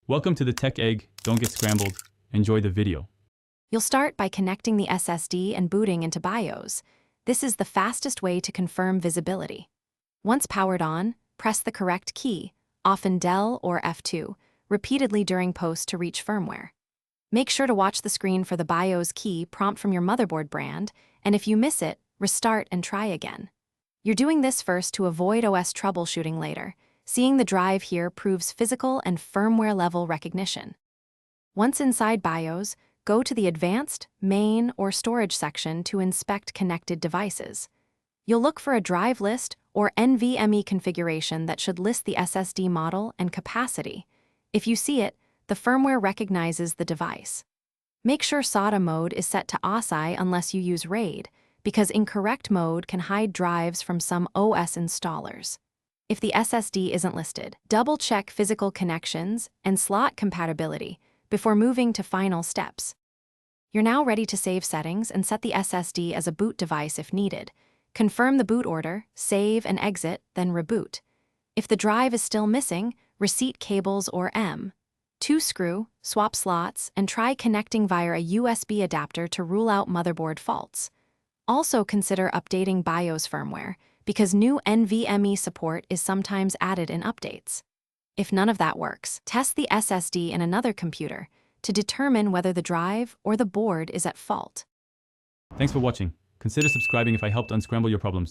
Welcome to the Tech Egg. Don't get scrambled. Enjoy the video. You'll start by connecting the SSD and booting into BIOS. This is the fastest way to confirm visibility. Once powered on, press the correct key, often Del or F2, repeatedly during post to reach firmware. Make sure to watch the screen for the BIOS key prompt from your motherboard brand, and if you miss it, restart and try again. You're doing this first to avoid OS troubleshooting later. Seeing the drive here proves physical and firmware level recognition. Once inside BIOS, go to the Advanced, Main, or Storage section to inspect connected devices. You'll look for a drive list or NVMe configuration that should list the SSD model and capacity. If you see it, the firmware recognizes the device. Make sure SATA mode is set to OSI unless you use RAID, because incorrect mode can hide drives from some OS installers. If the SSD isn't listed, double-check physical connections and slot compatibility before moving to final steps. You're now ready to save settings and set the SSD as a boot device if needed. Confirm the boot order, save and exit, then reboot. If the drive is still missing, reseat cables or M2 screw, swap slots, and try connecting via a USB adapter to rule out motherboard faults. Also consider updating BIOS firmware, because new NVMe support is sometimes added in updates. If none of that works, test the SSD in another computer to determine whether the drive or the board is at fault. Thanks for watching. Consider subscribing if I helped unscramble your problems.